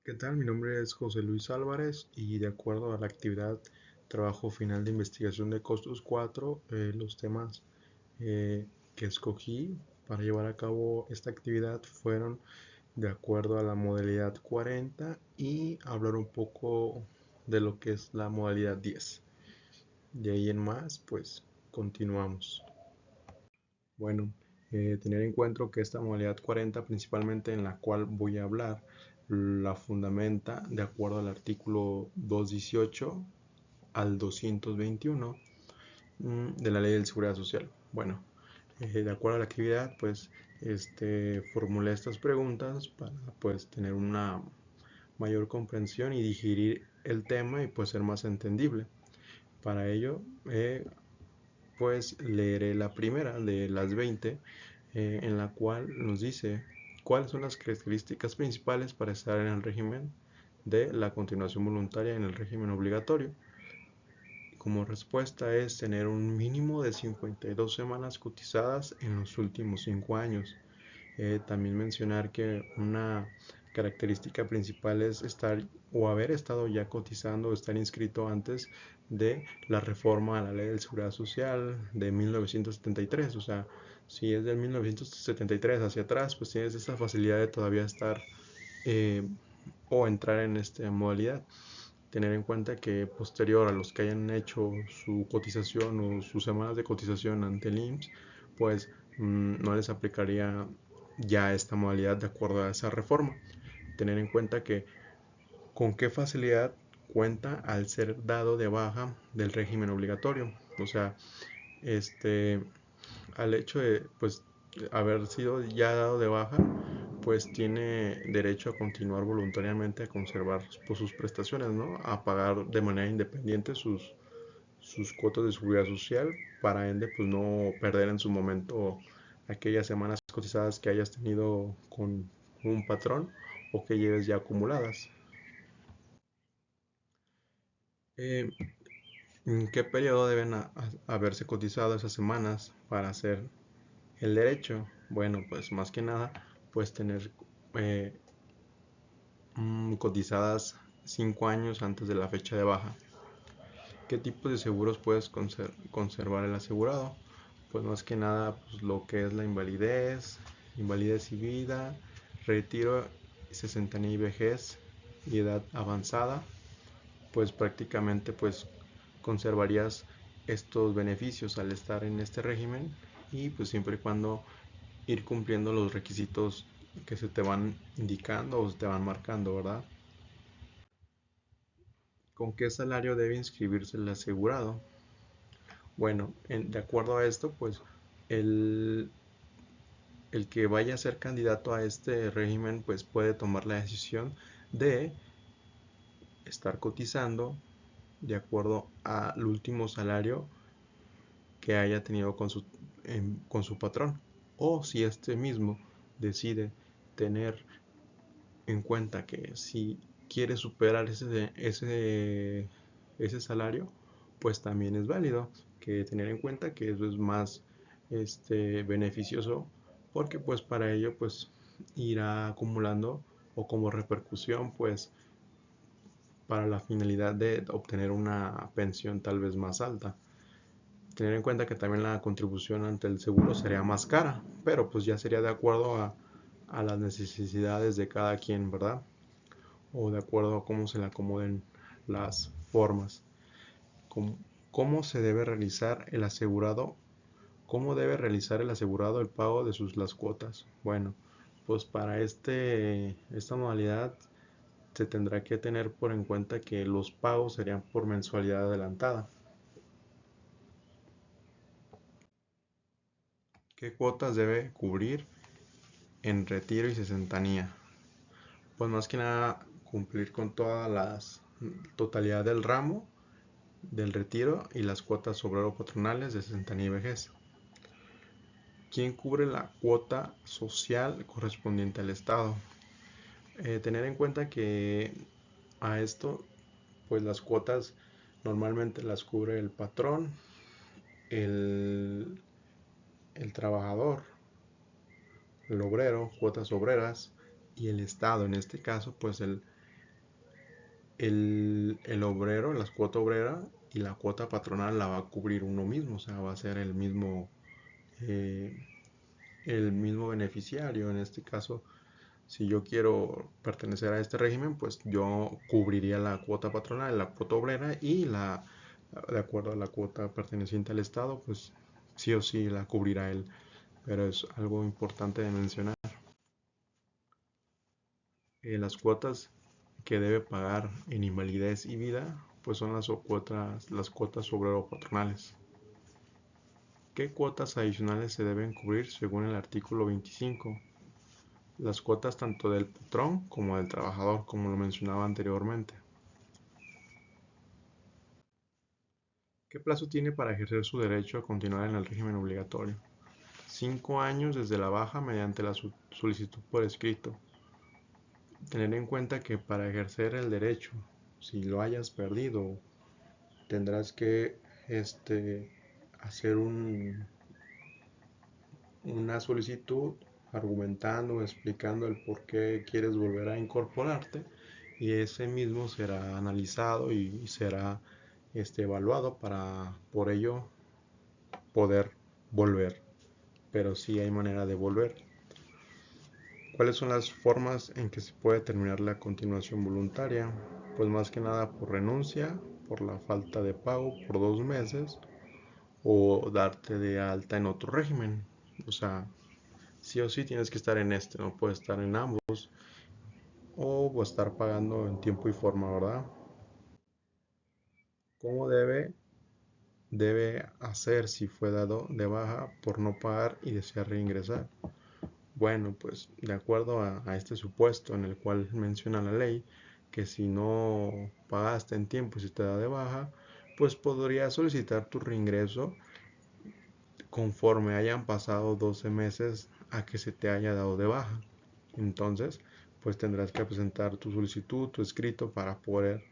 ¿Qué tal? Mi nombre es José Luis Álvarez y de acuerdo a la actividad Trabajo Final de Investigación de Costos 4, los temas que escogí para llevar a cabo esta actividad fueron de acuerdo a la modalidad 40 y hablar un poco de lo que es la modalidad 10. De ahí en más, pues continuamos. Bueno, tener en cuenta que esta modalidad 40, principalmente en la cual voy a hablar, la fundamenta de acuerdo al artículo 218 al 221 de la Ley de Seguridad Social. Bueno, de acuerdo a la actividad, pues formulé estas preguntas para pues tener una mayor comprensión y digerir el tema y pues ser más entendible. Para ello, pues leeré la primera de las 20 en la cual nos dice cuáles son las características principales para estar en el régimen de la continuación voluntaria en el régimen obligatorio. Como respuesta es tener un mínimo de 52 semanas cotizadas en los últimos 5 años. También mencionar que una característica principal es estar o haber estado ya cotizando o estar inscrito antes de la reforma a la Ley de Seguridad Social de 1973. O sea, si es del 1973 hacia atrás, pues tienes esa facilidad de todavía estar eh, o entrar en esta modalidad. Tener en cuenta que posterior a los que hayan hecho su cotización o sus semanas de cotización ante el IMSS, pues no les aplicaría ya esta modalidad de acuerdo a esa reforma. Tener en cuenta que con qué facilidad cuenta al ser dado de baja del régimen obligatorio. O sea, al hecho de pues haber sido ya dado de baja, pues tiene derecho a continuar voluntariamente a conservar pues, sus prestaciones, ¿no? A pagar de manera independiente sus cuotas de seguridad social para ende pues no perder en su momento aquellas semanas cotizadas que hayas tenido con un patrón o que lleves ya acumuladas. Eh, ¿En qué periodo deben haberse cotizado esas semanas para hacer el derecho? Bueno, pues más que nada, pues tener eh, cotizadas 5 años antes de la fecha de baja. ¿Qué tipos de seguros puedes conservar el asegurado? Pues más que nada pues, lo que es la invalidez, invalidez y vida, retiro, cesanía y vejez y edad avanzada, pues prácticamente pues conservarías estos beneficios al estar en este régimen y pues siempre y cuando ir cumpliendo los requisitos que se te van indicando o se te van marcando, ¿verdad? ¿Con qué salario debe inscribirse el asegurado? Bueno, de acuerdo a esto, pues el, el que vaya a ser candidato a este régimen, pues puede tomar la decisión de estar cotizando de acuerdo al último salario que haya tenido con su patrón. O si este mismo decide tener en cuenta que si quiere superar ese salario, pues también es válido que tener en cuenta que eso es más beneficioso porque pues para ello pues irá acumulando o como repercusión pues para la finalidad de obtener una pensión tal vez más alta. Tener en cuenta que también la contribución ante el seguro sería más cara, pero pues ya sería de acuerdo a las necesidades de cada quien, ¿verdad? O de acuerdo a cómo se le acomoden las formas. ¿Cómo, cómo se debe realizar el asegurado? ¿Cómo debe realizar el asegurado el pago de las cuotas? Bueno, pues para esta modalidad se tendrá que tener por en cuenta que los pagos serían por mensualidad adelantada. ¿Qué cuotas debe cubrir en retiro y cesanía? Pues más que nada cumplir con todas las totalidad del ramo del retiro y las cuotas obrero patronales de cesanía y vejez. ¿Quién cubre la cuota social correspondiente al Estado? Tener en cuenta que a esto, pues las cuotas normalmente las cubre el patrón, el, el trabajador, el obrero, cuotas obreras y el Estado. En este caso, pues el obrero, la cuota obrera y la cuota patronal la va a cubrir uno mismo, o sea, va a ser eh, el mismo beneficiario. En este caso, si yo quiero pertenecer a este régimen, pues yo cubriría la cuota patronal, la cuota obrera y de acuerdo a la cuota perteneciente al Estado, pues sí o sí la cubrirá él. Pero es algo importante de mencionar. Las cuotas que debe pagar en invalidez y vida, pues son las cuotas obrero-patronales. ¿Qué cuotas adicionales se deben cubrir según el artículo 25? Las cuotas tanto del patrón como del trabajador, como lo mencionaba anteriormente. ¿Qué plazo tiene para ejercer su derecho a continuar en el régimen obligatorio? 5 años desde la baja mediante la solicitud por escrito. Tener en cuenta que para ejercer el derecho, si lo hayas perdido, tendrás que hacer una solicitud argumentando, explicando el por qué quieres volver a incorporarte, y ese mismo será analizado y será evaluado para por ello poder volver. Pero sí hay manera de volver. ¿Cuáles son las formas en que se puede terminar la continuación voluntaria? Pues más que nada por renuncia, por la falta de pago por 2 meses o darte de alta en otro régimen. O sea, sí o sí tienes que estar en este, no puedes estar en ambos o estar pagando en tiempo y forma, ¿verdad? ¿Cómo debe hacer si fue dado de baja por no pagar y desea reingresar? Bueno, pues de acuerdo a este supuesto en el cual menciona la ley, que si no pagaste en tiempo y se te da de baja, pues podrías solicitar tu reingreso conforme hayan pasado 12 meses a que se te haya dado de baja. Entonces, pues tendrás que presentar tu solicitud, tu escrito para poder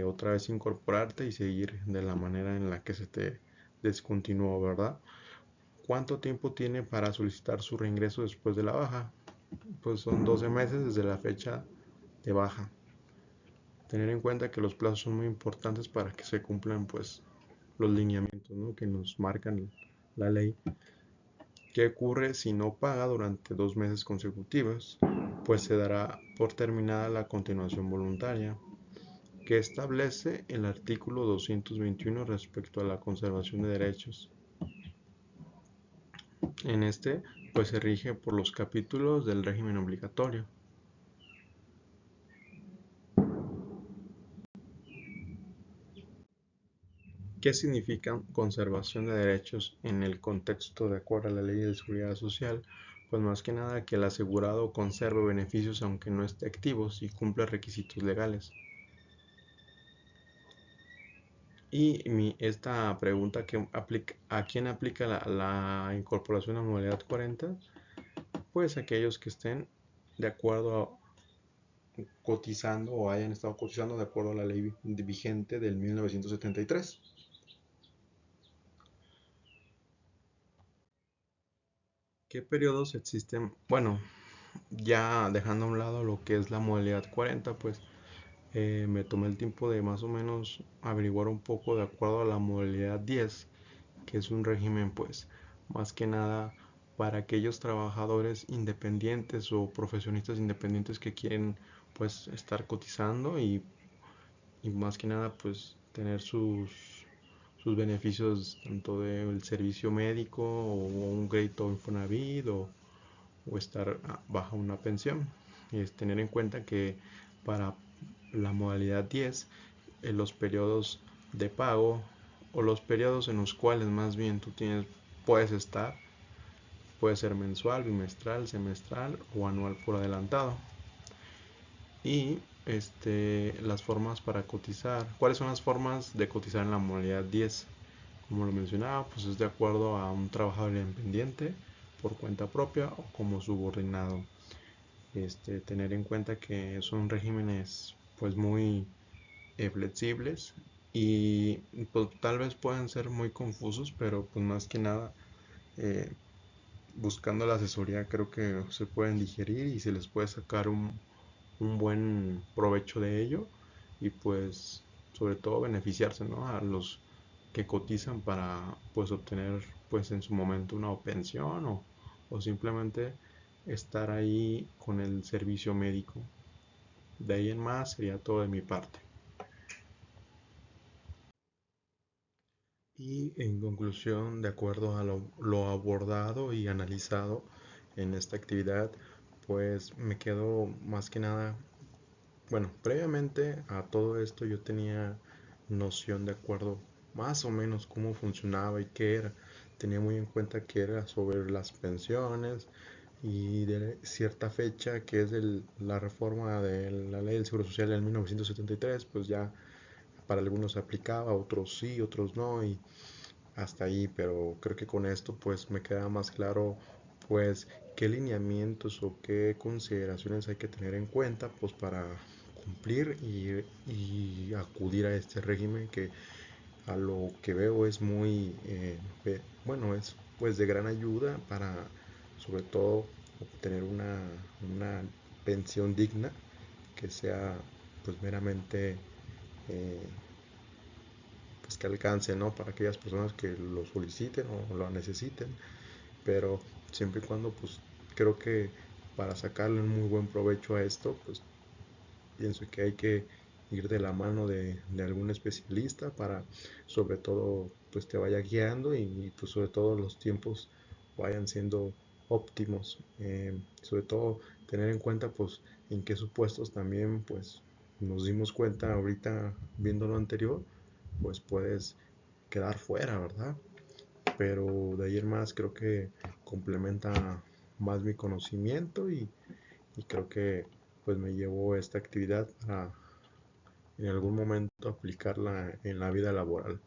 otra vez incorporarte y seguir de la manera en la que se te descontinuó, ¿verdad? ¿Cuánto tiempo tiene para solicitar su reingreso después de la baja? Pues son 12 meses desde la fecha de baja. Tener en cuenta que los plazos son muy importantes para que se cumplan pues los lineamientos, ¿no?, que nos marcan la ley. ¿Qué ocurre si no paga durante 2 meses consecutivos? Pues se dará por terminada la continuación voluntaria, que establece el artículo 221 respecto a la conservación de derechos. En este, pues se rige por los capítulos del régimen obligatorio. ¿Qué significa conservación de derechos en el contexto de acuerdo a la Ley de Seguridad Social? Pues más que nada que el asegurado conserve beneficios aunque no esté activo y cumpla requisitos legales. Y esta pregunta que aplica, ¿a quién aplica la incorporación a modalidad 40? Pues aquellos que estén de acuerdo cotizando o hayan estado cotizando de acuerdo a la ley vigente del 1973. ¿Qué periodos existen? Bueno, ya dejando a un lado lo que es la modalidad 40, pues me tomé el tiempo de más o menos averiguar un poco de acuerdo a la modalidad 10, que es un régimen pues más que nada para aquellos trabajadores independientes o profesionistas independientes que quieren pues estar cotizando y más que nada pues tener sus beneficios tanto del servicio médico o un crédito Infonavit o estar bajo una pensión. Es tener en cuenta que para la modalidad 10 los periodos de pago o los periodos en los cuales más bien puedes estar, puede ser mensual, bimestral, semestral o anual por adelantado. Y las formas para cotizar. ¿Cuáles son las formas de cotizar en la modalidad 10? Como lo mencionaba, pues es de acuerdo a un trabajador independiente por cuenta propia o como subordinado. Tener en cuenta que son regímenes pues muy flexibles y pues, tal vez puedan ser muy confusos, pero pues más que nada eh, buscando la asesoría creo que se pueden digerir y se les puede sacar un buen provecho de ello. y pues sobre todo beneficiarse, ¿no? A los que cotizan para pues obtener pues en su momento una pensión o simplemente estar ahí con el servicio médico. De ahí en más sería todo de mi parte. Y en conclusión, de acuerdo a lo abordado y analizado en esta actividad, pues me quedo más que nada, bueno, previamente a todo esto yo tenía noción de acuerdo más o menos cómo funcionaba y qué era. Tenía muy en cuenta que era sobre las pensiones y de cierta fecha que es la reforma de la ley del Seguro Social en 1973, pues ya para algunos se aplicaba, otros sí, otros no, y hasta ahí, pero creo que con esto pues me queda más claro pues qué lineamientos o qué consideraciones hay que tener en cuenta pues para cumplir y acudir a este régimen que a lo que veo es muy bueno, es pues de gran ayuda para sobre todo obtener una pensión digna que sea pues meramente eh, pues que alcance, ¿no? Para aquellas personas que lo soliciten o lo necesiten, pero siempre y cuando pues creo que para sacarle un muy buen provecho a esto, pues pienso que hay que ir de la mano de algún especialista para sobre todo pues te vaya guiando y pues sobre todo los tiempos vayan siendo óptimos, sobre todo tener en cuenta pues en qué supuestos también pues nos dimos cuenta ahorita viendo lo anterior pues puedes quedar fuera, ¿verdad? Pero de ahí en más creo que complementa más mi conocimiento y creo que pues me llevó esta actividad para en algún momento aplicarla en la vida laboral.